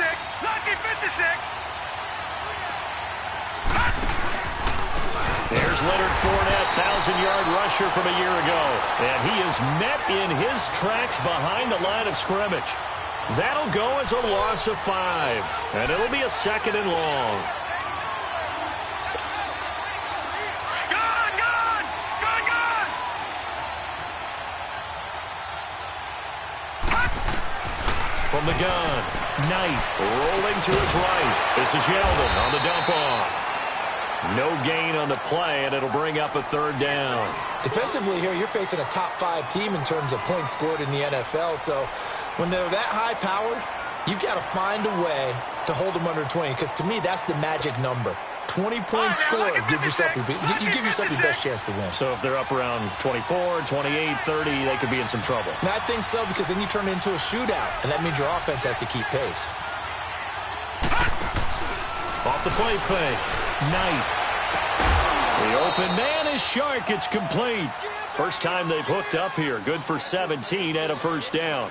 56. Lucky 56. There's Leonard Fournette, 1,000-yard rusher from a year ago. And he is met in his tracks behind the line of scrimmage. That'll go as a loss of 5. And it'll be a 2nd and long. From the gun, Knight rolling to his right. This is Yeldon on the dump-off. No gain on the play, and it'll bring up a 3rd down. Defensively here, you're facing a top-5 team in terms of points scored in the NFL. So when they're that high-powered, you've got to find a way to hold them under 20. Because to me, that's the magic number. 20-point score gives yourself you give yourself your best chance to win. So if they're up around 24, 28, 30, they could be in some trouble. And I think so, because then you turn it into a shootout, and that means your offense has to keep pace. Off the play fake, Knight. The open man is Shark. It's complete. First time they've hooked up here. Good for 17 and a 1st down.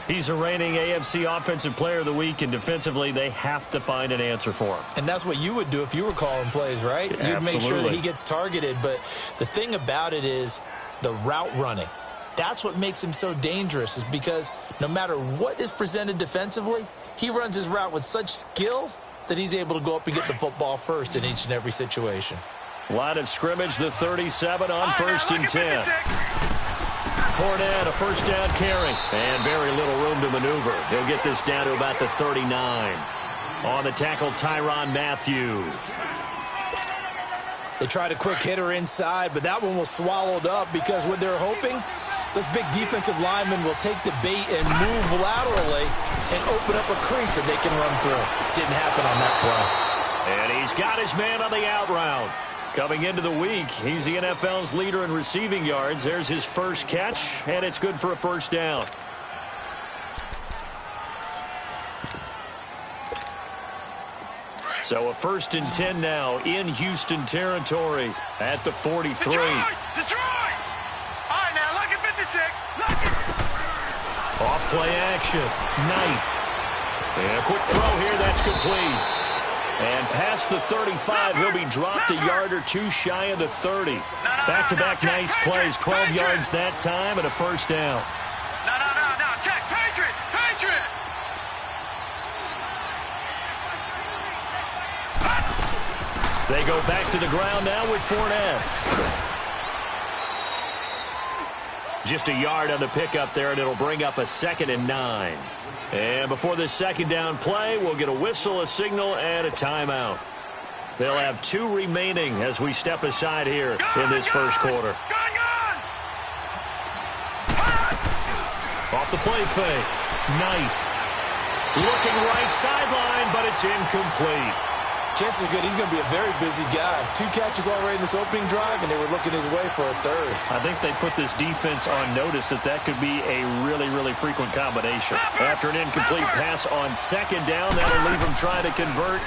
He's a reigning AFC Offensive Player of the Week, and defensively, they have to find an answer for him. And that's what you would do if you were calling plays, right? Absolutely. You'd make sure that he gets targeted. But the thing about it is the route running. That's what makes him so dangerous, is because no matter what is presented defensively, he runs his route with such skill that he's able to go up and get the football first in each and every situation. Line of scrimmage, the 37 on 1st and 10. Fournette, a 1st down carry, and very little room to maneuver. He'll get this down to about the 39. On the tackle, Tyrann Mathieu. They tried a quick hitter inside, but that one was swallowed up because what they're hoping, those big defensive linemen will take the bait and move laterally and open up a crease that they can run through. Didn't happen on that play. And he's got his man on the out route. Coming into the week, he's the NFL's leader in receiving yards. There's his first catch, and it's good for a 1st down. So a 1st and 10 now in Houston territory at the 43. Detroit! All right, now, look at 56. Look at... Off play action. Knight. And a quick throw here. That's complete. And past the 35, he'll be dropped a yard or 2 shy of the 30. Back-to-back nice plays. 12 yards that time and a 1st down. No. Check. Patriot. They go back to the ground now with Fournette. Just a yard on the pickup there, and it'll bring up a 2nd and 9. And before this 2nd down play, we'll get a whistle, a signal, and a timeout. They'll have 2 remaining as we step aside here in this 1st quarter. Off the play fake. Knight. Looking right sideline, but it's incomplete. Chances are good he's going to be a very busy guy. 2 catches already in this opening drive, and they were looking his way for a 3rd. I think they put this defense on notice that that could be a really, really frequent combination. After an incomplete pass on 2nd down, that'll leave him trying to convert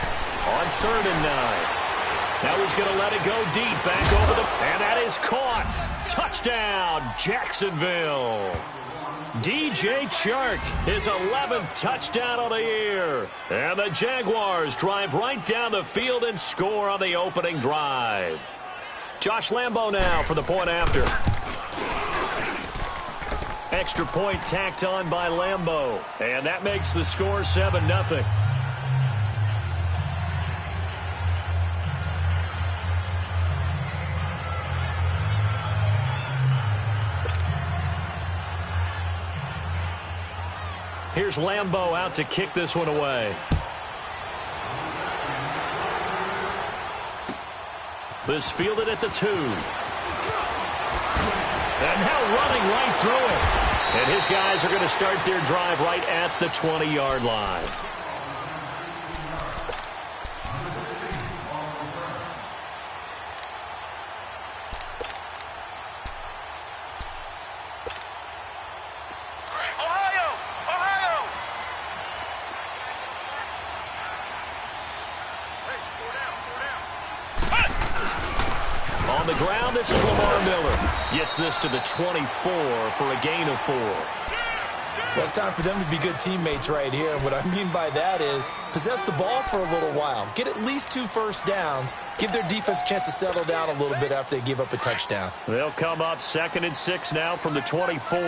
on 3rd and 9. Now he's going to let it go deep, back over the... And that is caught. Touchdown, Jacksonville. DJ Chark, his 11th touchdown of the year. And the Jaguars drive right down the field and score on the opening drive. Josh Lambo now for the point after. Extra point tacked on by Lambo. And that makes the score 7-0. Here's Lambo out to kick this one away. This fielded at the 2. And now running right through it. And his guys are going to start their drive right at the 20-yard line. On the ground, this is Lamar Miller. Gets this to the 24 for a gain of 4. Well, it's time for them to be good teammates right here. And what I mean by that is possess the ball for a little while. Get at least 2 first downs. Give their defense a chance to settle down a little bit after they give up a touchdown. They'll come up 2nd and 6 now from the 24.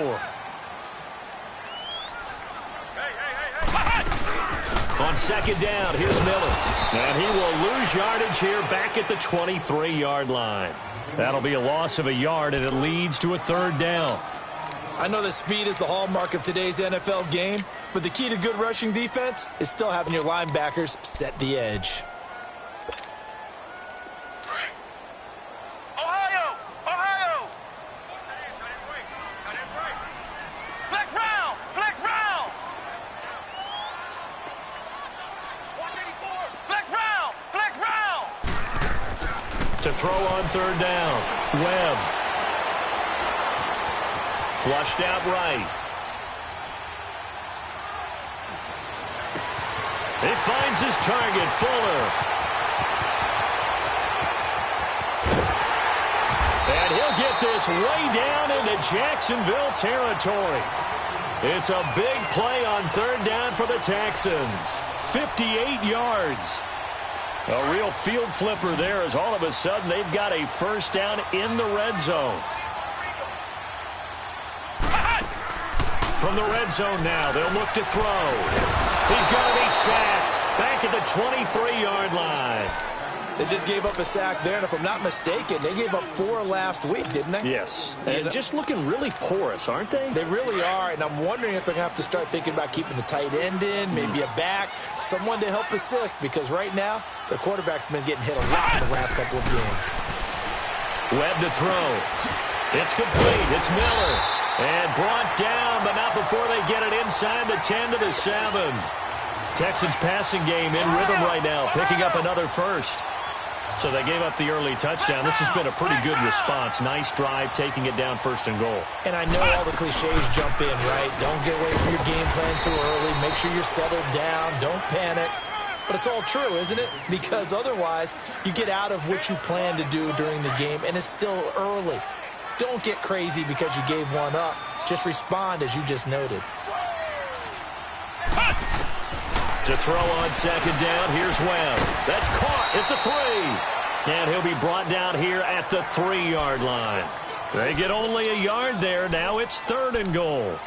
On 2nd down, here's Miller. And he will lose yardage here back at the 23-yard line. That'll be a loss of a yard, and it leads to a 3rd down. I know that speed is the hallmark of today's NFL game, but the key to good rushing defense is still having your linebackers set the edge. Ohio! Ohio! Flex round! Flex round! Flex round! Flex round! To throw on 3rd down, Webb. Flushed out right. He finds his target, Fuller. And he'll get this way down into Jacksonville territory. It's a big play on 3rd down for the Texans. 58 yards. A real field flipper there as all of a sudden they've got a 1st down in the red zone. From the red zone now, they'll look to throw. He's going to be sacked back at the 23-yard line. They just gave up a sack there, and if I'm not mistaken, they gave up 4 last week, didn't they? Yes, and just looking really porous, aren't they? They really are, and I'm wondering if they're going to have to start thinking about keeping the tight end in, maybe a back, someone to help assist, because right now, the quarterback's been getting hit a lot in the last couple of games. Webb to throw. It's complete. It's Miller. And brought down, but not before they get it inside the 10 to the 7. Texans passing game in rhythm right now, picking up another 1st. So they gave up the early touchdown. This has been a pretty good response. Nice drive, taking it down 1st and goal. And I know all the cliches jump in, right? Don't get away from your game plan too early. Make sure you're settled down. Don't panic. But it's all true, isn't it? Because otherwise, you get out of what you plan to do during the game, and it's still early. Don't get crazy because you gave one up. Just respond as you just noted. To throw on 2nd down, here's Webb. That's caught at the 3. And he'll be brought down here at the 3-yard line. They get only a yard there. Now it's 3rd and goal.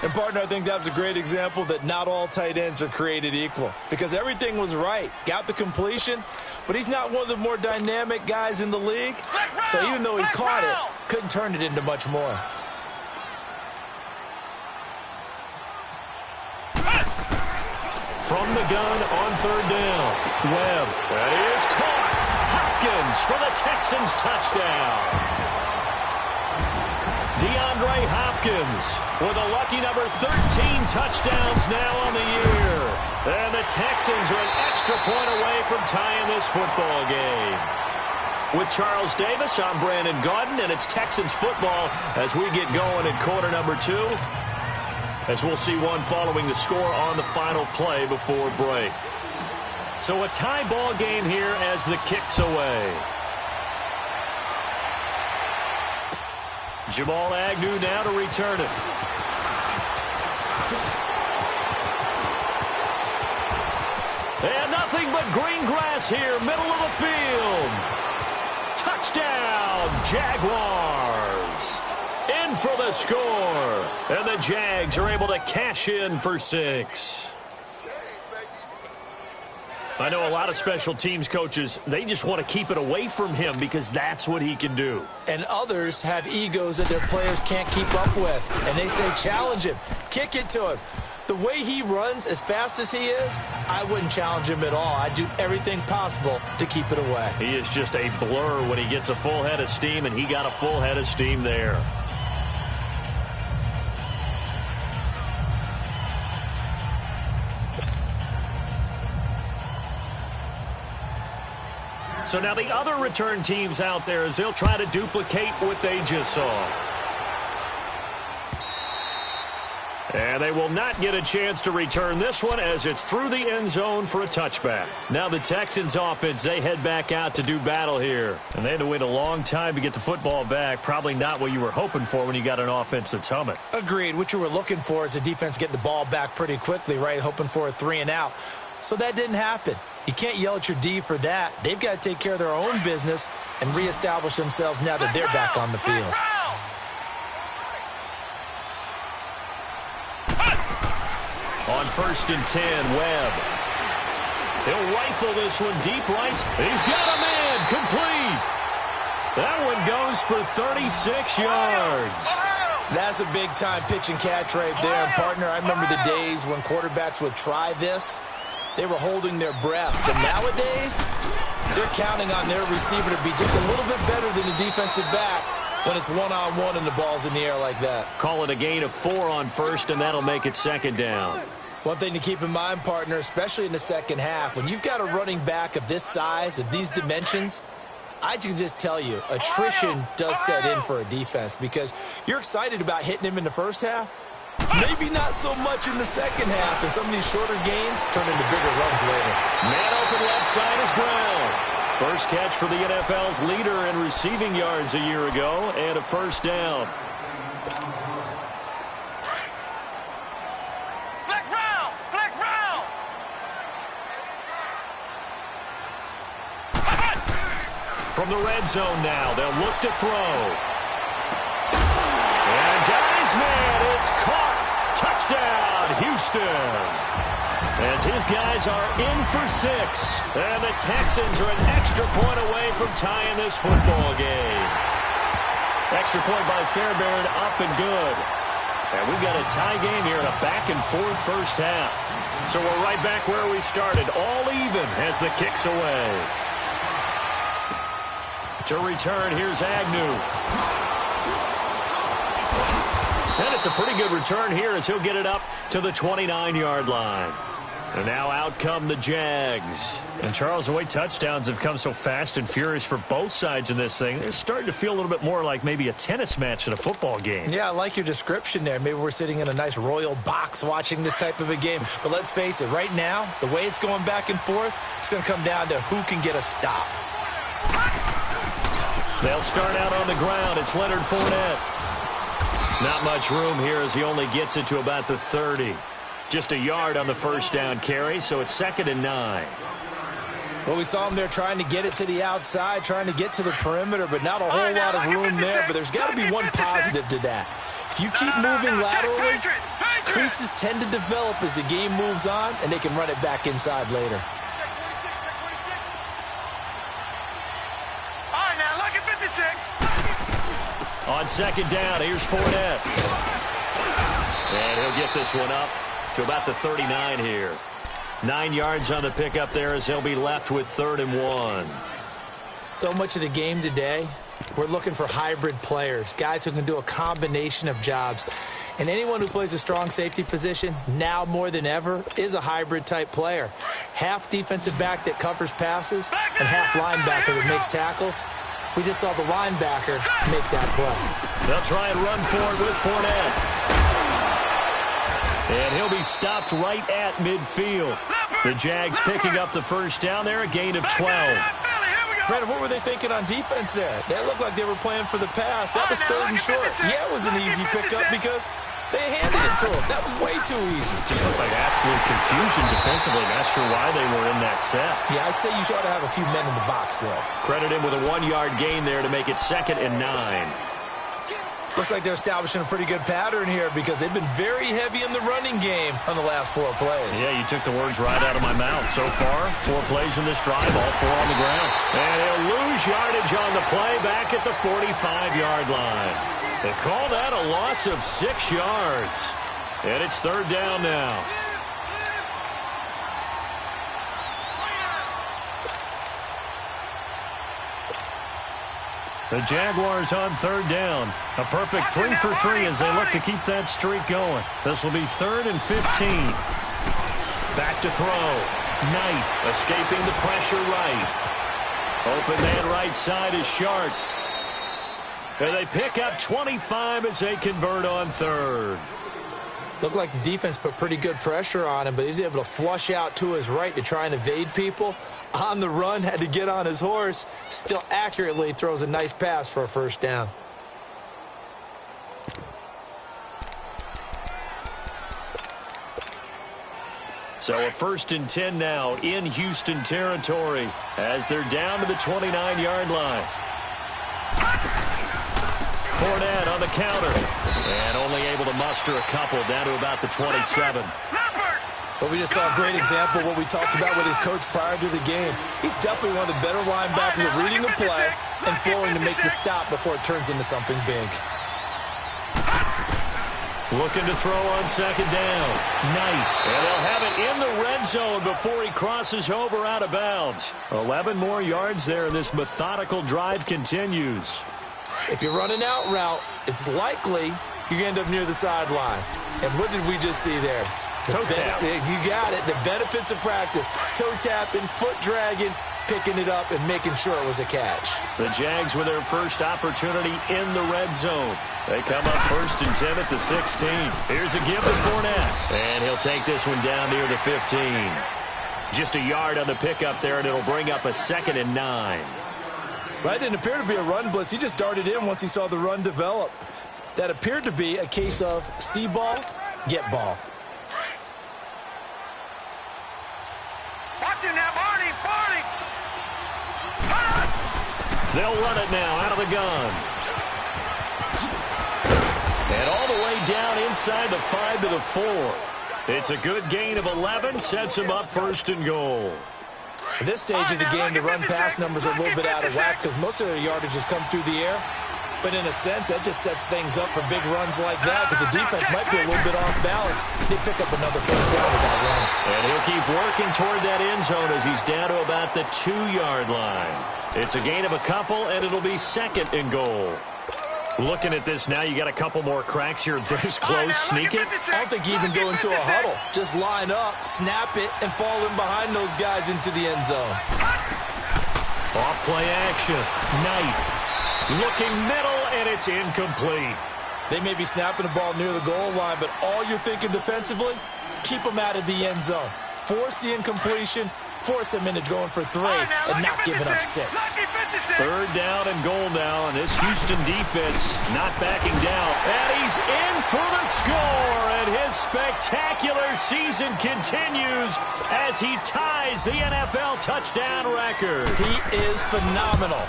And, partner, I think that's a great example that not all tight ends are created equal. Because everything was right. Got the completion, but he's not one of the more dynamic guys in the league. So even though he caught it, couldn't turn it into much more. From the gun on 3rd down, Webb. That is caught. Hopkins for the Texans touchdown. DeAndre Hopkins with a lucky number 13 touchdowns now on the year. And the Texans are an extra point away from tying this football game. With Charles Davis, I'm Brandon Gaudin, and it's Texans football as we get going in quarter number 2. As we'll see one following the score on the final play before break. So a tie ball game here as the kick's away. Jamal Agnew now to return it. And nothing but green grass here, middle of the field. Touchdown, Jaguars. In for the score. And the Jags are able to cash in for 6. I know a lot of special teams coaches, they just want to keep it away from him because that's what he can do. And others have egos that their players can't keep up with. And they say, challenge him. Kick it to him. The way he runs as fast as he is, I wouldn't challenge him at all. I'd do everything possible to keep it away. He is just a blur when he gets a full head of steam, and he got a full head of steam there. So now the other return teams out there as they'll try to duplicate what they just saw. And they will not get a chance to return this one as it's through the end zone for a touchback. Now the Texans offense, they head back out to do battle here. And they had to wait a long time to get the football back. Probably not what you were hoping for when you got an offense that's humming. Agreed. What you were looking for is the defense getting the ball back pretty quickly, right? Hoping for a 3 and out. So that didn't happen. You can't yell at your D for that. They've got to take care of their own business and reestablish themselves now that they're back on the field. On 1st and 10, Webb. He'll rifle this one deep right. He's got a man. Complete. That one goes for 36 yards. That's a big-time pitch and catch right there. And, partner, I remember the days when quarterbacks would try this. They were holding their breath. But nowadays, they're counting on their receiver to be just a little bit better than the defensive back when it's one-on-one and the ball's in the air like that. Call it a gain of 4 on 1st, and that'll make it 2nd down. One thing to keep in mind, partner, especially in the second half, when you've got a running back of this size, of these dimensions, I can just tell you, attrition does set in for a defense because you're excited about hitting him in the first half. Maybe not so much in the second half, and some of these shorter gains turn into bigger runs later. Man open left side is Brown. First catch for the NFL's leader in receiving yards a year ago, and a 1st down. Flex round. From the red zone now, they'll look to throw. And guys, man, it's caught. Touchdown, Houston. As his guys are in for 6. And the Texans are an extra point away from tying this football game. Extra point by Fairbairn, up and good. And we've got a tie game here in a back-and-forth first half. So we're right back where we started, all even as the kick's away. To return, here's Agnew. And it's a pretty good return here as he'll get it up to the 29-yard line. And now out come the Jags. And, Charles, the way touchdowns have come so fast and furious for both sides in this thing, it's starting to feel a little bit more like maybe a tennis match in a football game. Yeah, I like your description there. Maybe we're sitting in a nice royal box watching this type of a game. But let's face it, right now, the way it's going back and forth, it's going to come down to who can get a stop. They'll start out on the ground. It's Leonard Fournette. Not much room here as he only gets it to about the 30. Just a yard on the 1st down carry, so it's 2nd and 9. Well, we saw him there trying to get it to the outside, trying to get to the perimeter, but not a whole lot of room there. But there's got to be one positive to that. If you keep moving laterally, creases tend to develop as the game moves on, and they can run it back inside later. All right, now look at 56. On 2nd down, here's Fournette. And he'll get this one up to about the 39 here. 9 yards on the pickup there as they'll be left with 3rd and 1. So much of the game today, we're looking for hybrid players, guys who can do a combination of jobs. And anyone who plays a strong safety position, now more than ever, is a hybrid-type player. Half defensive back that covers passes and half linebacker that makes tackles. We just saw the linebacker make that play. They'll try and run for it with Fournette. And he'll be stopped right at midfield. The Jags picking up the 1st down there, a gain of 12. Brandon, what were they thinking on defense there? That looked like they were playing for the pass. That was 3rd and short. Yeah, it was an easy pickup because they handed it to him. That was way too easy. Just looked like absolute confusion defensively. Not sure why they were in that set. Yeah, I'd say you ought to have a few men in the box there. Credit him with a 1-yard gain there to make it 2nd and 9. Looks like they're establishing a pretty good pattern here because they've been very heavy in the running game on the last 4 plays. Yeah, you took the words right out of my mouth. So far, 4 plays in this drive, all 4 on the ground. And he'll lose yardage on the play back at the 45-yard line. They call that a loss of 6 yards. And it's 3rd down now. The Jaguars on 3rd down. A perfect 3 for 3 as they look to keep that streak going. This will be 3rd and 15. Back to throw. Knight escaping the pressure right. Open man right side is Shark. And they pick up 25 as they convert on 3rd. Looked like the defense put pretty good pressure on him, but he's able to flush out to his right to try and evade people. On the run, had to get on his horse. Still accurately throws a nice pass for a first down. So a 1st and 10 now in Houston territory as they're down to the 29-yard line. Fournette on the counter and only able to muster a couple down to about the 27. But we just saw a great example of what we talked about with his coach prior to the game. He's definitely one of the better linebackers at reading the play and flowing to make the stop before it turns into something big. Looking to throw on 2nd down. Knight. And they'll have it in the red zone before he crosses over out of bounds. 11 more yards there, and this methodical drive continues. If you run an out route, it's likely you're going to end up near the sideline. And what did we just see there? Toe tap. You got it. The benefits of practice. Toe tapping, foot dragging, picking it up, and making sure it was a catch. The Jags with their first opportunity in the red zone. They come up 1st and 10 at the 16. Here's a give to Fournette. And he'll take this one down near the 15. Just a yard on the pickup there, and it'll bring up a 2nd and 9. That didn't appear to be a run blitz. He just darted in once he saw the run develop. That appeared to be a case of see ball, get ball. Watch him now, Barney! They'll run it now out of the gun. And all the way down inside the 5 to the 4. It's a good gain of 11, sets him up 1st and goal. At this stage of the game, the run-pass numbers are a little bit out of whack because most of their yardage has come through the air. But in a sense, that just sets things up for big runs like that because the defense might be a little bit off balance. They pick up another first down with that run. And he'll keep working toward that end zone as he's down to about the 2-yard line. It's a gain of a couple, and it'll be 2nd and goal. Looking at this now, you got a couple more cracks here this close. Sneak it. I don't think you even go into a huddle. Just line up, snap it, and fall in behind those guys into the end zone. Off play action. Knight looking middle, and it's incomplete. They may be snapping the ball near the goal line, but all you're thinking defensively, keep them out of the end zone. Force the incompletion, force them into going for 3 and not giving up 6. 3rd down and goal now, and this Houston defense not backing down. And he's in for the score, and his spectacular season continues as he ties the NFL touchdown record. He is phenomenal.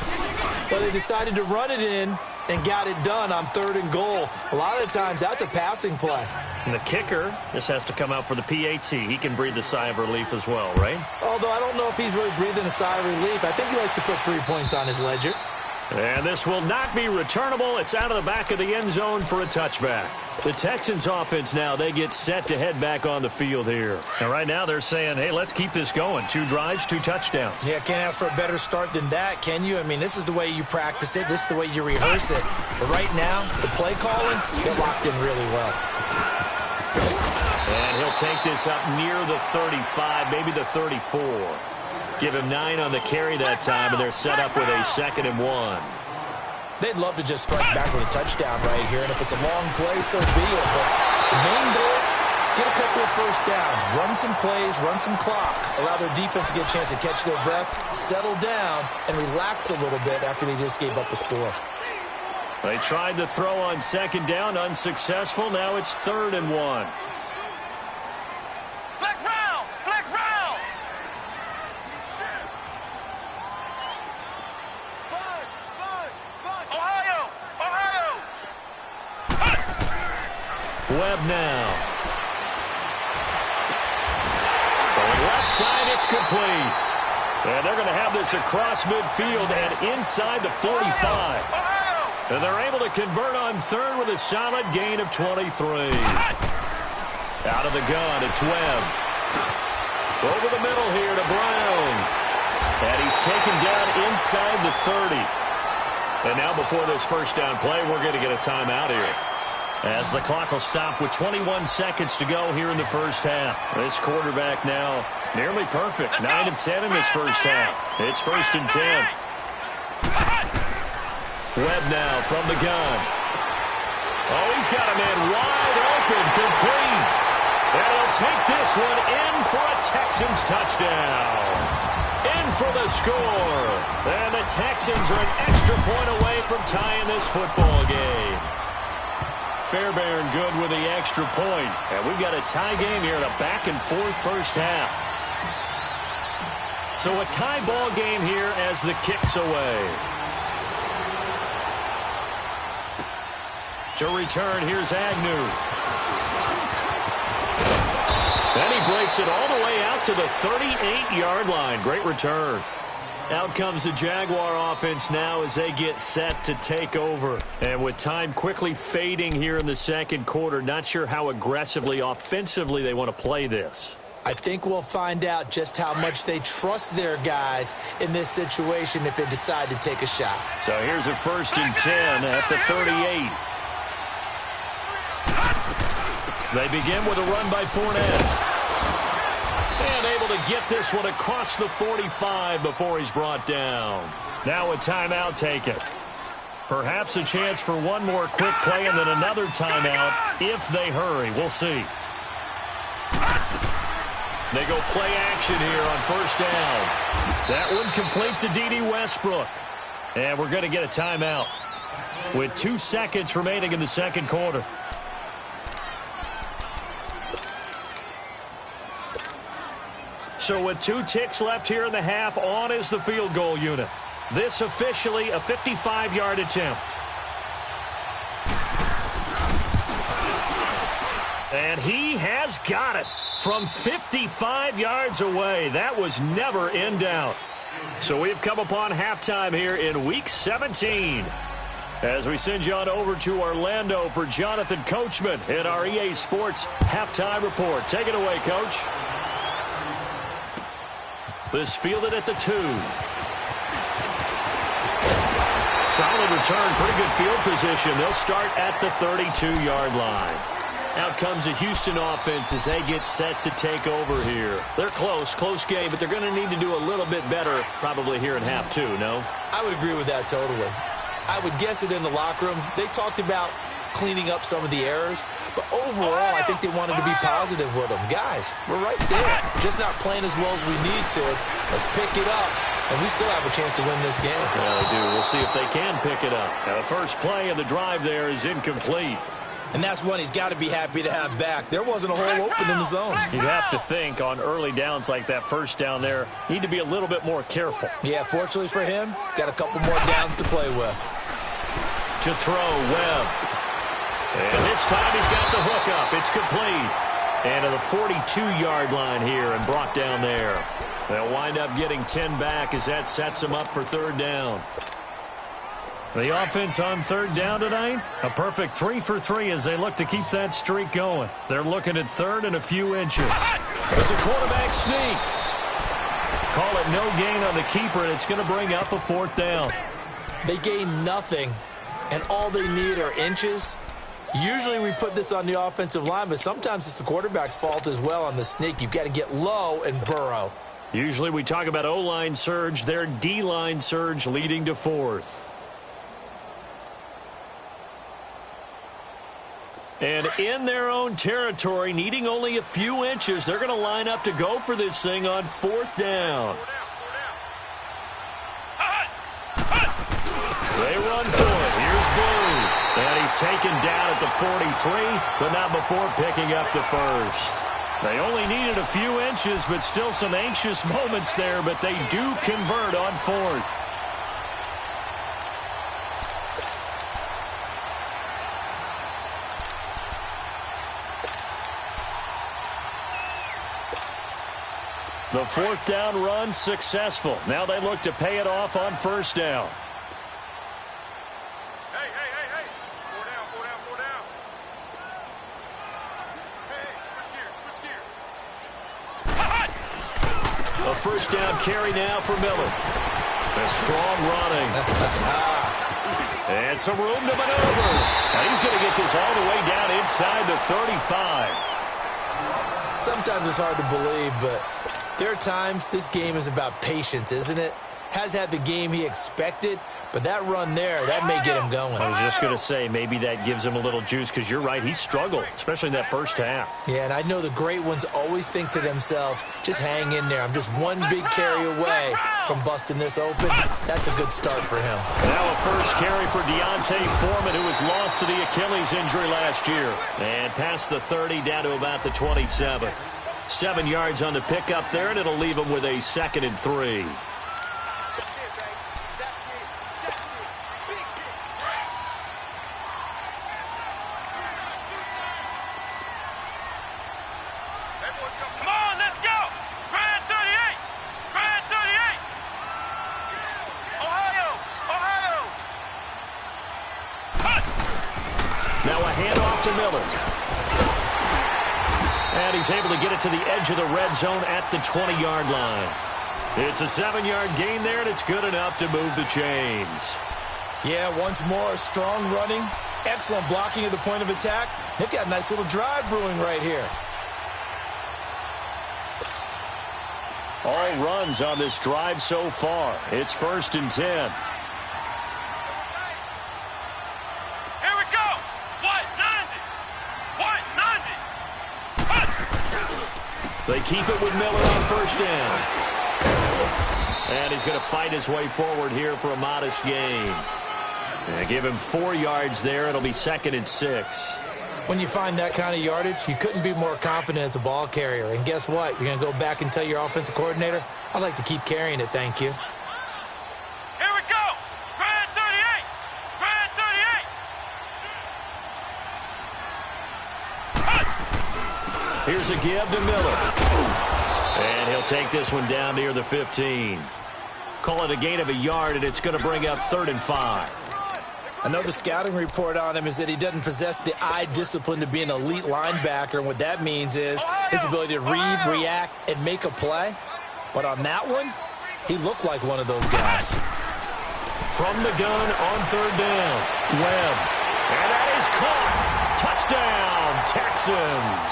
But they decided to run it in and got it done on 3rd and goal. A lot of the times, that's a passing play. And the kicker, this has to come out for the PAT. He can breathe a sigh of relief as well, right? Although I don't know if he's really breathing a sigh of relief. I think he likes to put 3 points on his ledger. And this will not be returnable. It's out of the back of the end zone for a touchback. The Texans offense now, they get set to head back on the field here. And right now they're saying, hey, let's keep this going. 2 drives, 2 touchdowns. Yeah, can't ask for a better start than that, can you? I mean, this is the way you practice it. This is the way you rehearse it. But right now, the play calling, they're locked in really well. And he'll take this up near the 35, maybe the 34. Give him 9 on the carry that time, and they're set up with a 2nd and 1. They'd love to just strike back with a touchdown right here, and if it's a long play, so be it. But the main goal, get a couple of first downs, run some plays, run some clock, allow their defense to get a chance to catch their breath, settle down, and relax a little bit after they just gave up a score. They tried to throw on 2nd down, unsuccessful. Now it's 3rd and 1. Flex round! Flex round! Ohio! Webb now. From left side, it's complete. And they're going to have this across midfield and inside the 45. And they're able to convert on 3rd with a solid gain of 23. Out of the gun, it's Webb. Over the middle here to Brown. And he's taken down inside the 30. And now before this first down play, we're going to get a timeout here, as the clock will stop with 21 seconds to go here in the first half. This quarterback now nearly perfect. 9 of 10 in this first half. It's 1st and 10. Webb now from the gun. Oh, he's got a man wide open. open, complete. And he'll take this one in for a Texans touchdown. In for the score. And the Texans are an extra point away from tying this football game. Fairbairn good with the extra point. And we've got a tie game here in a back-and-forth first half. So a tie ball game here as the kick's away. To return, here's Agnew. And he breaks it all the way out to the 38-yard line. Great return. Out comes the Jaguar offense now as they get set to take over. And with time quickly fading here in the second quarter, not sure how aggressively, offensively they want to play this. I think we'll find out just how much they trust their guys in this situation if they decide to take a shot. So here's a 1st and 10 at the 38. They begin with a run by Fournette. And able to get this one across the 45 before he's brought down. Now a timeout taken. Perhaps a chance for one more quick play and then another timeout if they hurry. We'll see. They go play action here on 1st down. That one complete to D.D. Westbrook. And we're going to get a timeout with 2 seconds remaining in the second quarter. So with 2 ticks left here in the half, on is the field goal unit. This officially a 55-yard attempt. And he has got it from 55 yards away. That was never in doubt. So we've come upon halftime here in Week 17. As we send you on over to Orlando for Jonathan Coachman in our EA Sports Halftime Report. Take it away, Coach. This fielded at the 2. Solid return, pretty good field position. They'll start at the 32-yard line. Out comes the Houston offense as they get set to take over here. They're close game, but they're going to need to do a little bit better probably here in half 2, no? I would agree with that totally. I would guess it in the locker room. They talked about cleaning up some of the errors, but overall, I think they wanted to be positive with them. Guys, we're right there. Just not playing as well as we need to. Let's pick it up, and we still have a chance to win this game. Yeah, they do. We'll see if they can pick it up. Now, the first play of the drive there is incomplete. And that's one he's got to be happy to have back. There wasn't a hole open in the zone. You'd have to think on early downs like that first down there, need to be a little bit more careful. Yeah, fortunately for him, got a couple more downs to play with. To throw, Webb. And this time he's got the hook up. It's complete. And to the 42-yard line here and brought down there. They'll wind up getting 10 back as that sets them up for 3rd down. The offense on 3rd down tonight, a perfect 3 for 3 as they look to keep that streak going. They're looking at 3rd and a few inches. There's a quarterback sneak. Call it no gain on the keeper, and it's going to bring up a 4th down. They gain nothing, and all they need are inches. Usually we put this on the offensive line, but sometimes it's the quarterback's fault as well on the sneak. You've got to get low and burrow. Usually we talk about O-line surge, their D-line surge leading to 4th. And in their own territory, needing only a few inches, they're going to line up to go for this thing on 4th down. They run for it. Here's Blue. And he's taken down at the 43, but not before picking up the first. They only needed a few inches, but still some anxious moments there, but they do convert on 4th. The 4th down run successful. Now they look to pay it off on 1st down. Hey. 4 down. Hey, switch gears. A 1st down carry now for Miller. A strong running. And some room to maneuver. And he's going to get this all the way down inside the 35. Sometimes it's hard to believe, but there are times this game is about patience, isn't it? has had the game he expected, but that run there, that may get him going. I was just going to say, maybe that gives him a little juice, because you're right, he struggled, especially in that first half. Yeah, and I know the great ones always think to themselves, just hang in there. I'm just one big carry away from busting this open. That's a good start for him. Now a first carry for Deontay Foreman, who was lost to the Achilles injury last year. And past the 30, down to about the 27. 7 yards on the pickup there, and it'll leave him with a 2nd and 3. Come on, let's go! Red 38! Red 38! Ohio! Ohio! Cut! Now a handoff to Miller. And he's able to get it to the edge of the red zone at the 20-yard line. It's a 7-yard gain there, and it's good enough to move the chains. Yeah, once more, strong running, excellent blocking at the point of attack. They've got a nice little drive brewing right here. All runs on this drive so far. It's 1st and 10. Here we go! What? 90! What? 90! They keep it with Miller on 1st down. And he's going to fight his way forward here for a modest gain. And give him 4 yards there. It'll be 2nd and 6. When you find that kind of yardage, you couldn't be more confident as a ball carrier. And guess what? You're going to go back and tell your offensive coordinator, I'd like to keep carrying it, thank you. Here we go! Red 38! Red 38! Here's a give to Miller. And he'll take this one down near the 15. Call it a gain of a yard, and it's going to bring up 3rd and 5. I know the scouting report on him is that he doesn't possess the eye discipline to be an elite linebacker, and what that means is his ability to read, react, and make a play. But on that one, he looked like one of those guys. From the gun on 3rd down, Webb. And that is caught. Touchdown, Texans.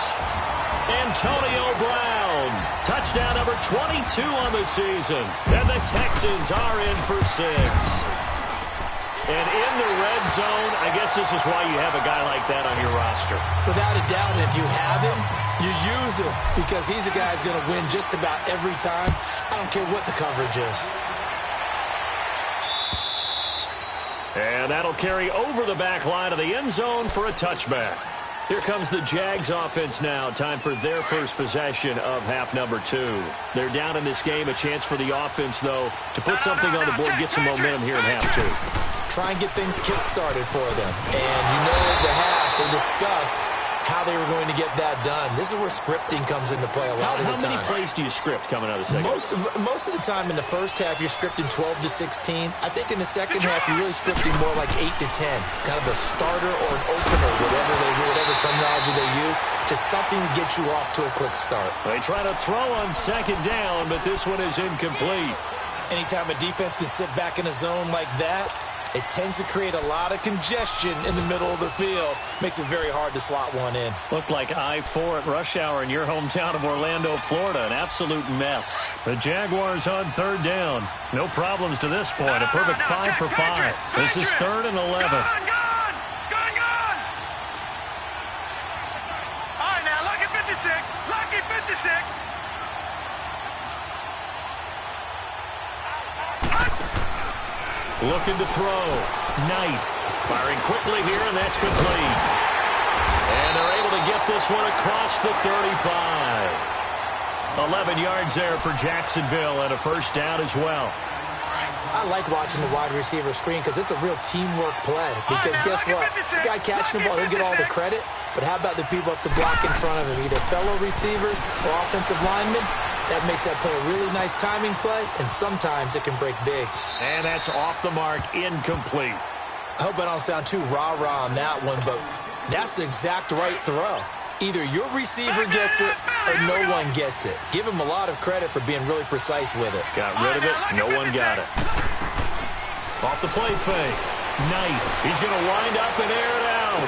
Antonio Brown. Touchdown number 22 on the season. And the Texans are in for 6. And in the red zone, I guess this is why you have a guy like that on your roster. Without a doubt, if you have him, you use him, because he's a guy who's going to win just about every time. I don't care what the coverage is. And that'll carry over the back line of the end zone for a touchback. Here comes the Jags offense now. Time for their first possession of half number 2. They're down in this game. A chance for the offense, though, to put something on the board, get some momentum here in half 2. Try and get things kick-started for them. And you know at the half, they discussed how they were going to get that done. This is where scripting comes into play a lot of the time. How many plays do you script coming out of the second? Most of the time in the first half, you're scripting 12 to 16. I think in the second half, you're really scripting more like 8 to 10. Kind of a starter or an opener, whatever terminology they use. Just something to get you off to a quick start. They try to throw on 2nd down, but this one is incomplete. Anytime a defense can sit back in a zone like that, it tends to create a lot of congestion in the middle of the field. Makes it very hard to slot one in. Looked like I-4 at rush hour in your hometown of Orlando, Florida. An absolute mess. The Jaguars on 3rd down. No problems to this point. A perfect 5 for 5. This is 3rd and 11. Gone! All right, now, lucky 56. Lucky 56. Looking to throw. Knight firing quickly here, and that's complete. And they're able to get this one across the 35. 11 yards there for Jacksonville, and a 1st down as well. I like watching the wide receiver screen because it's a real teamwork play. Because guess what? The guy catching the ball, he'll get all the credit. But how about the people up to block in front of him, either fellow receivers or offensive linemen? That makes that play a really nice timing play, and sometimes it can break big. And that's off the mark, incomplete. I hope I don't sound too rah-rah on that one, but that's the exact right throw. Either your receiver gets it or no one gets it. Give him a lot of credit for being really precise with it. Got rid of it. No one got it. Off the play fake. Knight. He's going to wind up and air it out.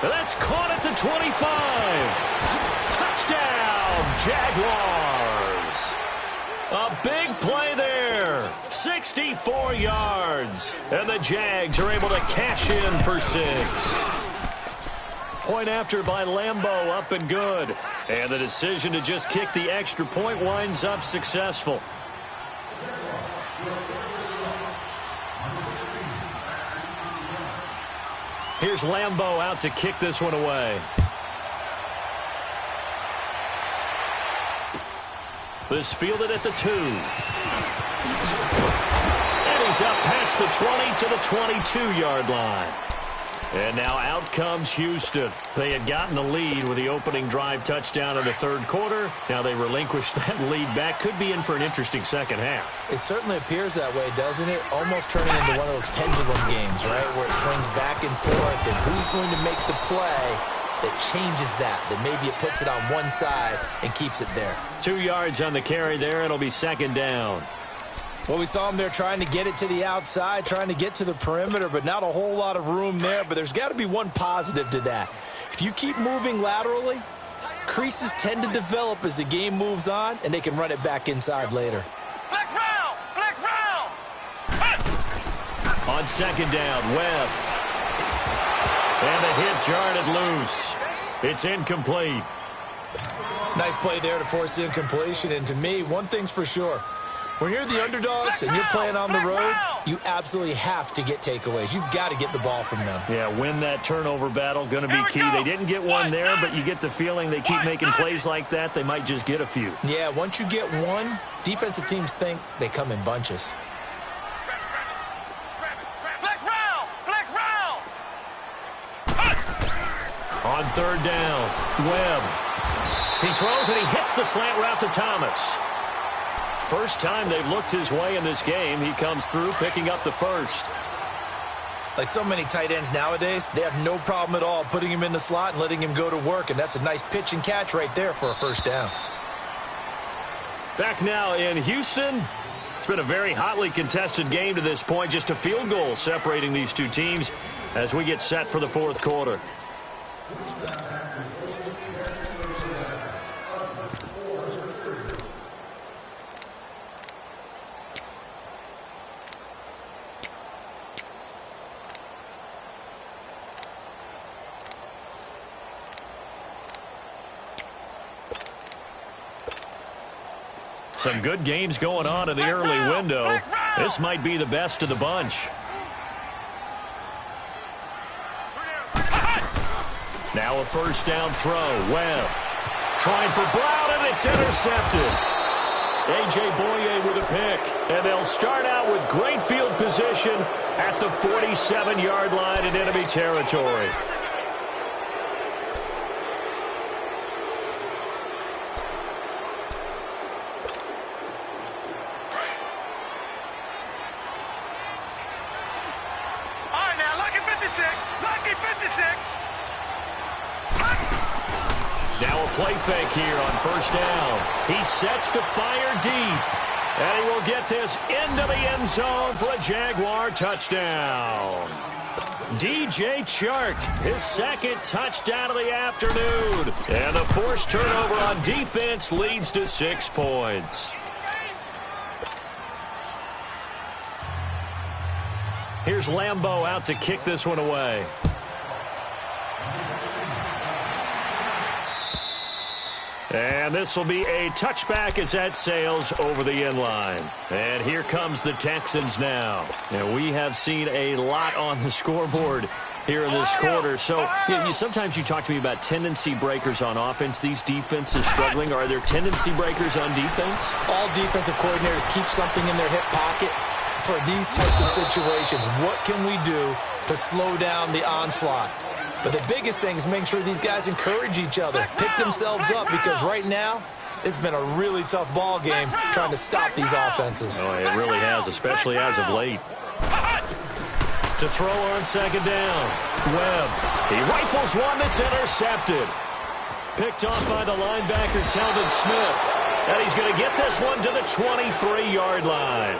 That's caught at the 25. Touchdown, Jaguars. A big play there. 6 64 yards. And the Jags are able to cash in for 6. Point after by Lambeau, up and good. And the decision to just kick the extra point winds up successful. Here's Lambeau out to kick this one away. This fielded at the 2. And he's up past the 20 to the 22-yard line. And now out comes Houston. They had gotten the lead with the opening drive touchdown in the third quarter. Now they relinquished that lead back. Could be in for an interesting second half. It certainly appears that way, doesn't it? Almost turning into one of those pendulum games, right, where it swings back and forth, and who's going to make the play that changes that maybe it puts it on one side and keeps it there. 2 yards on the carry there. It'll be second down. Well, we saw him there trying to get it to the outside, trying to get to the perimeter, but not a whole lot of room there. But there's got to be one positive to that. If you keep moving laterally, creases tend to develop as the game moves on, and they can run it back inside later. Flex round! Flex round! On second down, Webb. And the hit jarred it loose. It's incomplete. Nice play there to force the incompletion. And to me, one thing's for sure. When you're the underdogs and you're playing on the road, you absolutely have to get takeaways. You've got to get the ball from them. Yeah, win that turnover battle, going to be key. They didn't get one there, but you get the feeling they keep making plays like that, they might just get a few. Yeah, once you get one, defensive teams think they come in bunches. Flex round! Flex round! On third down, Webb. He throws and he hits the slant route to Thomas. First time they've looked his way in this game. He comes through picking up the first. Like so many tight ends nowadays, they have no problem at all putting him in the slot and letting him go to work, and that's a nice pitch and catch right there for a first down. Back now in Houston. It's been a very hotly contested game to this point. Just a field goal separating these two teams as we get set for the fourth quarter. Some good games going on in the early window. This might be the best of the bunch. Now a first down throw. Webb trying for Brown, and it's intercepted. A.J. Boye with a pick. And they'll start out with great field position at the 47-yard line in enemy territory. Now a play fake here on first down. He sets to fire deep. And he will get this into the end zone for a Jaguar touchdown. DJ Chark, his second touchdown of the afternoon. And the forced turnover on defense leads to 6 points. Here's Lambeau out to kick this one away. And this will be a touchback as that sails over the end line. And here comes the Texans now. And we have seen a lot on the scoreboard here in this quarter. So sometimes you talk to me about tendency breakers on offense. These defenses struggling. Are there tendency breakers on defense? All defensive coordinators keep something in their hip pocket for these types of situations. What can we do to slow down the onslaught? But the biggest thing is making sure these guys encourage each other, pick themselves up, because right now it's been a really tough ball game trying to stop these offenses. Oh, it really has, especially as of late. To throw on second down, Webb. He rifles one that's intercepted. Picked off by the linebacker, Telvin Smith. And he's going to get this one to the 23-yard line.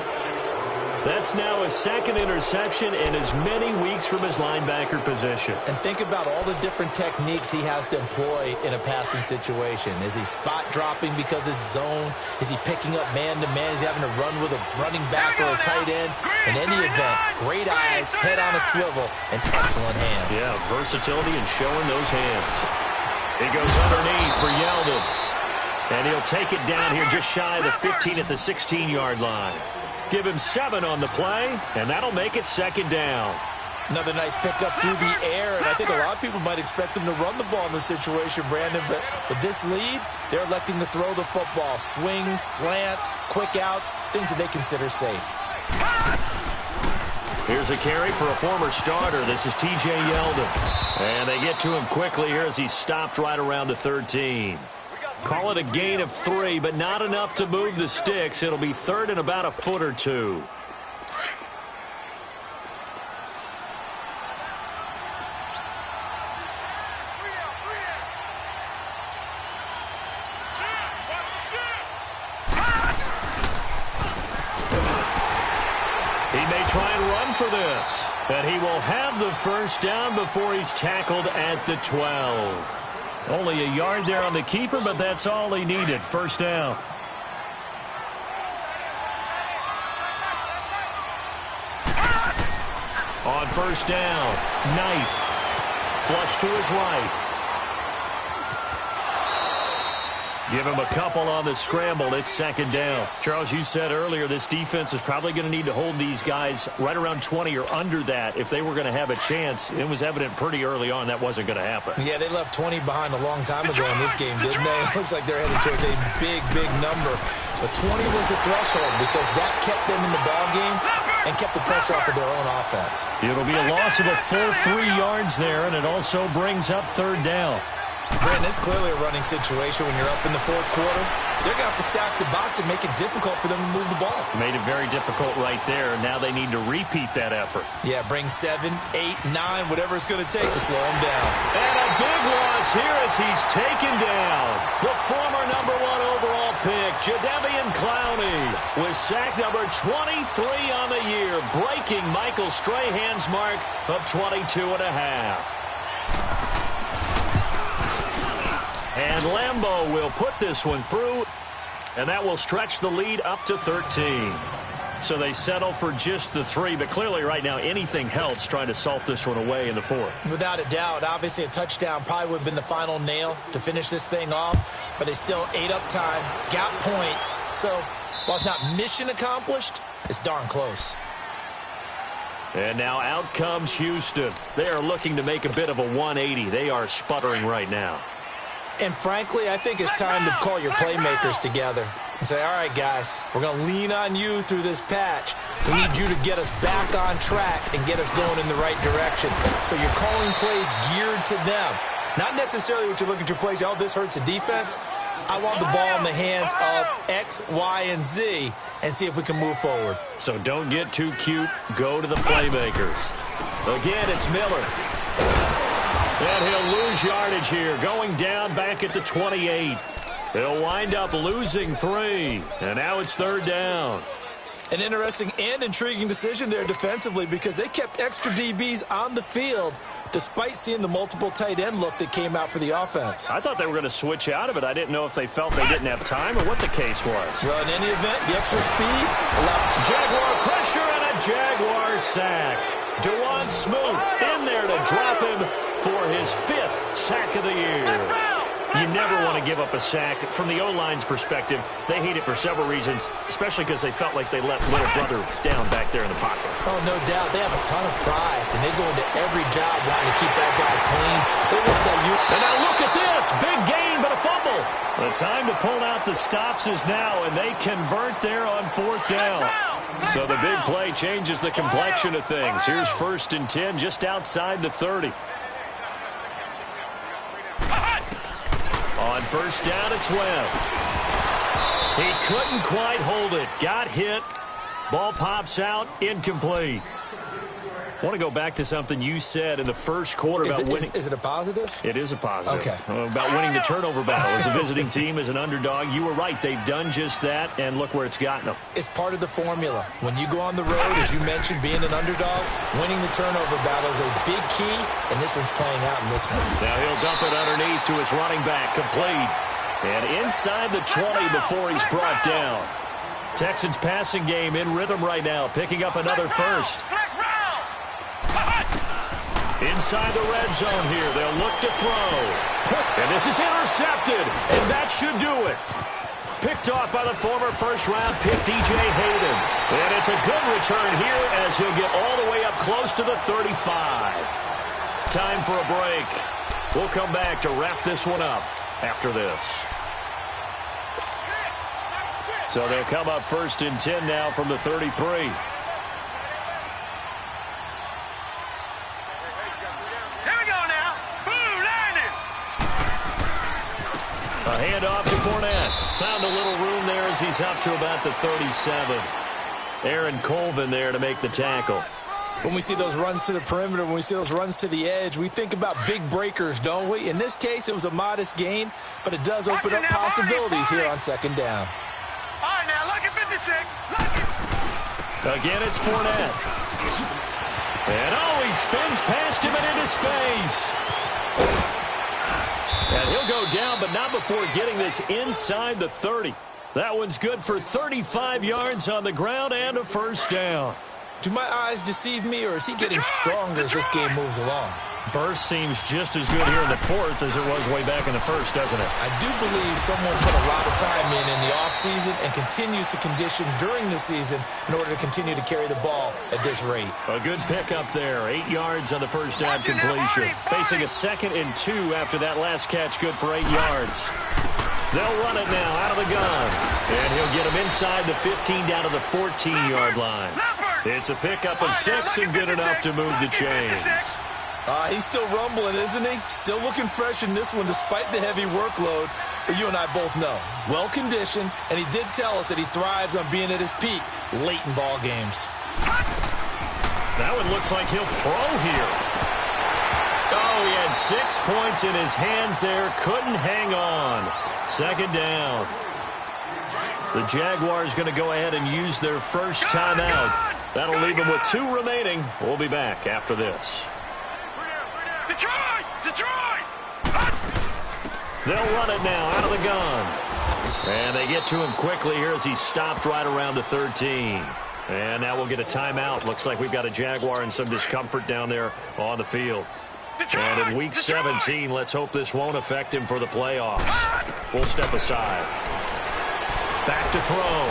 That's now his second interception in as many weeks from his linebacker position. And think about all the different techniques he has to employ in a passing situation. Is he spot dropping because it's zone? Is he picking up man-to-man? Is he having to run with a running back or a tight end? In any event, great eyes, head on a swivel, and excellent hands. Yeah, versatility and showing those hands. He goes underneath for Yeldon. And he'll take it down here just shy of the 15 at the 16-yard line. Give him 7 on the play, and that'll make it second down. Another nice pickup through the air, and I think a lot of people might expect him to run the ball in this situation, Brandon, but with this lead, they're electing to throw the football. Swings, slants, quick outs, things that they consider safe. Here's a carry for a former starter. This is T.J. Yeldon. And they get to him quickly here as he's stopped right around the 13. Call it a gain of 3, but not enough to move the sticks. It'll be third and about a foot or two. He may try and run for this, but he will have the first down before he's tackled at the 12. Only a yard there on the keeper, but that's all he needed. First down. On first down, Knight. Flush to his right. Give him a couple on the scramble. It's second down. Charles, you said earlier this defense is probably going to need to hold these guys right around 20 or under that if they were going to have a chance. It was evident pretty early on that wasn't going to happen. Yeah, they left 20 behind a long time ago in this game, didn't they? It looks like they're headed towards a big, big number. But 20 was the threshold because that kept them in the ball game and kept the pressure off of their own offense. It'll be a loss of a full 3 yards there, and it also brings up third down. Brandon, it's clearly a running situation when you're up in the fourth quarter. They're going to have to stack the box and make it difficult for them to move the ball. Made it very difficult right there. Now they need to repeat that effort. Yeah, bring 7, 8, 9, whatever it's going to take to slow them down. And a big loss here as he's taken down. The former #1 overall pick, Jadeveon Clowney, with sack number 23 on the year, breaking Michael Strahan's mark of 22.5. And Lambeau will put this one through, and that will stretch the lead up to 13. So they settle for just the 3, but clearly right now anything helps trying to salt this one away in the 4th. Without a doubt, obviously a touchdown probably would have been the final nail to finish this thing off, but they still ate up time, got points. So while it's not mission accomplished, it's darn close. And now out comes Houston. They are looking to make a bit of a 180. They are sputtering right now. And frankly, I think it's time to call your playmakers together and say, all right, guys, we're going to lean on you through this patch. We need you to get us back on track and get us going in the right direction. So you're calling plays geared to them. Not necessarily what you look at your plays, oh, this hurts the defense. I want the ball in the hands of X, Y, and Z and see if we can move forward. So don't get too cute. Go to the playmakers. Again, it's Miller. And he'll lose yardage here, going down back at the 28. He'll wind up losing 3, and now it's third down. An interesting and intriguing decision there defensively because they kept extra DBs on the field despite seeing the multiple tight end look that came out for the offense. I thought they were going to switch out of it. I didn't know if they felt they didn't have time or what the case was. Well, in any event, the extra speed allowed Jaguar pressure and a Jaguar sack. Dewan Smoot in there to drop him for his 5th sack of the year. You never want to give up a sack. From the O-line's perspective, they hate it for several reasons, especially because they felt like they let little brother down back there in the pocket. Oh, no doubt. They have a ton of pride, and they go into every job wanting to keep that guy clean. They want that unit. And now look at this. Big gain, but a fumble. The time to pull out the stops is now, and they convert there on 4th down. So the big play changes the complexion of things. Here's 1st and 10 just outside the 30. On first down, it's Webb. He couldn't quite hold it. Got hit. Ball pops out. Incomplete. I want to go back to something you said in the first quarter about winning. Is it a positive? It is a positive. Okay. About winning the turnover battle. As a visiting team, as an underdog, you were right. They've done just that, and look where it's gotten them. It's part of the formula. When you go on the road, as you mentioned, being an underdog, winning the turnover battle is a big key, and this one's playing out in this one. Now he'll dump it underneath to his running back, complete. And inside the 20 before he's brought down. Texans passing game in rhythm right now, picking up another first. Inside the red zone here, they'll look to throw. And this is intercepted, and that should do it. Picked off by the former first-round pick, DJ Hayden. And it's a good return here as he'll get all the way up close to the 35. Time for a break. We'll come back to wrap this one up after this. So they'll come up 1st and 10 now from the 33. A handoff to Fournette. Found a little room there as he's up to about the 37. Aaron Colvin there to make the tackle. When we see those runs to the perimeter, when we see those runs to the edge, we think about big breakers, don't we? In this case, it was a modest gain, but it does open up possibilities here on 2nd down. All right, now, look at 56. Look at... Again, it's Fournette. And he spins past him and into space. And he'll go down, but not before getting this inside the 30. That one's good for 35 yards on the ground and a 1st down. Do my eyes deceive me, or is he getting stronger as this game moves along? Burst seems just as good here in the 4th as it was way back in the 1st, doesn't it? I do believe someone put a lot of time in the offseason and continues to condition during the season in order to continue to carry the ball at this rate. A good pickup there. 8 yards on the 1st down completion. Facing a 2nd and 2 after that last catch, good for 8 yards. They'll run it now out of the gun. And he'll get him inside the 15 down to the 14-yard line. It's a pickup of 6 and good enough to move the chains. He's still rumbling, isn't he? Still looking fresh in this one despite the heavy workload. But you and I both know. Well-conditioned, and he did tell us that he thrives on being at his peak late in ball games. That one looks like he'll throw here. Oh, he had 6 points in his hands there. Couldn't hang on. 2nd down. The Jaguars going to go ahead and use their first timeout. That'll leave them with 2 remaining. We'll be back after this. Detroit! They'll run it now out of the gun. And they get to him quickly here as he stopped right around the 13. And now we'll get a timeout. Looks like we've got a Jaguar in some discomfort down there on the field. And in Week 17, let's hope this won't affect him for the playoffs. We'll step aside. Back to throw.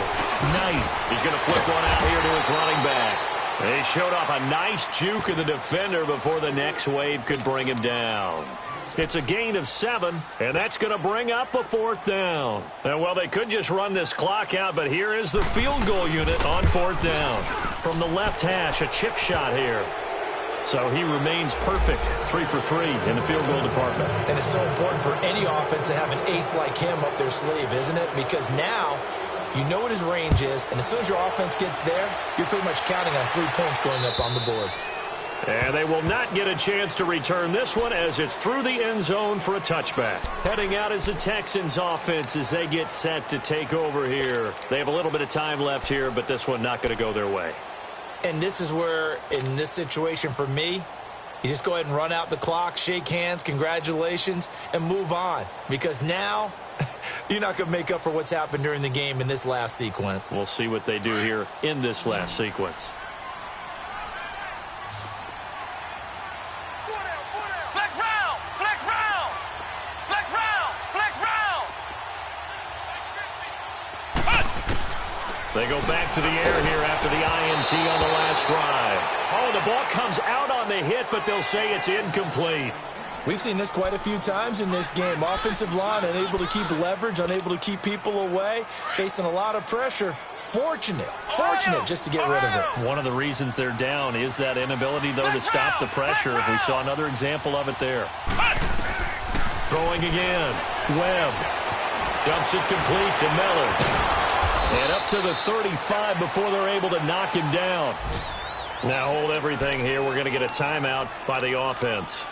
Knight is going to flip one out here to his running back. They showed off a nice juke of the defender before the next wave could bring him down. It's a gain of 7, and that's going to bring up a 4th down. And, well, they could just run this clock out, but here is the field goal unit on 4th down. From the left hash, a chip shot here. So he remains perfect, 3 for 3 in the field goal department. And it's so important for any offense to have an ace like him up their sleeve, isn't it? Because now you know what his range is, and as soon as your offense gets there, you're pretty much counting on 3 points going up on the board. And they will not get a chance to return this one as it's through the end zone for a touchback. Heading out is the Texans offense as they get set to take over here. They have a little bit of time left here, but this one not going to go their way. And this is where, in this situation for me, you just go ahead and run out the clock, shake hands, congratulations, and move on. Because now you're not going to make up for what's happened during the game in this last sequence. We'll see what they do here in this last sequence. They go back to the air here after the INT on the last drive. Oh, the ball comes out on the hit, but they'll say it's incomplete. We've seen this quite a few times in this game. Offensive line unable to keep leverage, unable to keep people away, facing a lot of pressure. Fortunate just to get rid of it. One of the reasons they're down is that inability, though, to stop the pressure. We saw another example of it there. Throwing again. Webb dumps it complete to Miller. And up to the 35 before they're able to knock him down. Now hold everything here. We're going to get a timeout by the offense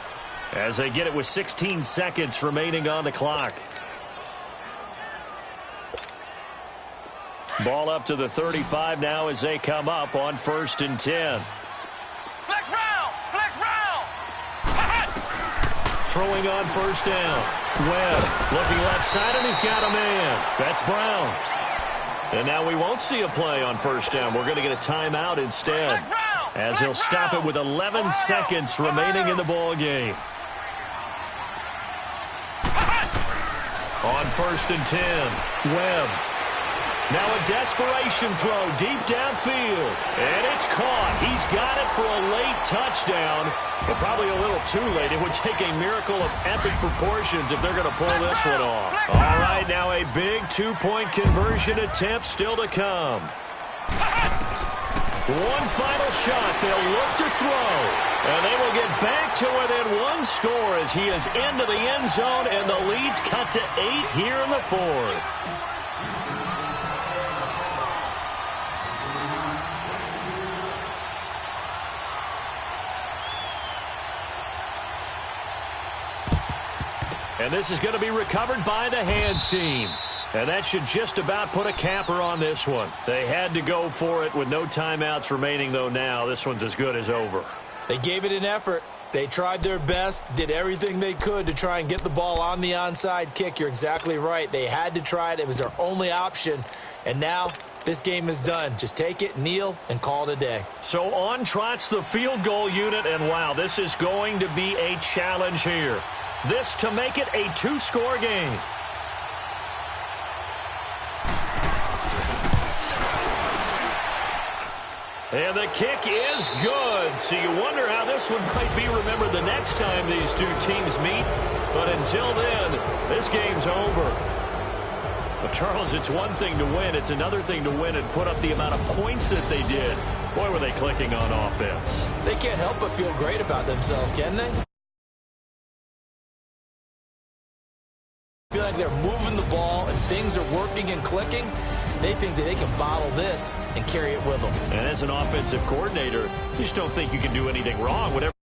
as they get it with 16 seconds remaining on the clock. Ball up to the 35 now as they come up on 1st and 10. Flex round! Flex round! Throwing on 1st down. Webb looking left side, and he's got a man. That's Brown. And now we won't see a play on 1st down. We're going to get a timeout instead, as he'll stop it with 11 seconds remaining in the ball game. On 1st and 10, Webb. Now a desperation throw deep downfield. And it's caught. He's got it for a late touchdown. But probably a little too late. It would take a miracle of epic proportions if they're going to pull this one off. All right, now a big two-point conversion attempt still to come. One final shot. They'll look to throw. And they will get back to within one score as he is into the end zone. And the lead's cut to 8 here in the 4th. And this is going to be recovered by the hands team. And that should just about put a capper on this one. They had to go for it with no timeouts remaining, though now. This one's as good as over. They gave it an effort. They tried their best, did everything they could to try and get the ball on the onside kick. You're exactly right. They had to try it. It was their only option. And now this game is done. Just take it, kneel, and call it a day. So on trots the field goal unit, and wow, this is going to be a challenge here. This to make it a 2-score game. And the kick is good. So you wonder how this one might be remembered the next time these two teams meet. But until then, this game's over. But Charles, it's one thing to win. It's another thing to win and put up the amount of points that they did. Boy, were they clicking on offense. They can't help but feel great about themselves, can they? Feel like they're moving the ball and things are working and clicking. They think that they can bottle this and carry it with them. And as an offensive coordinator, you just don't think you can do anything wrong. Whatever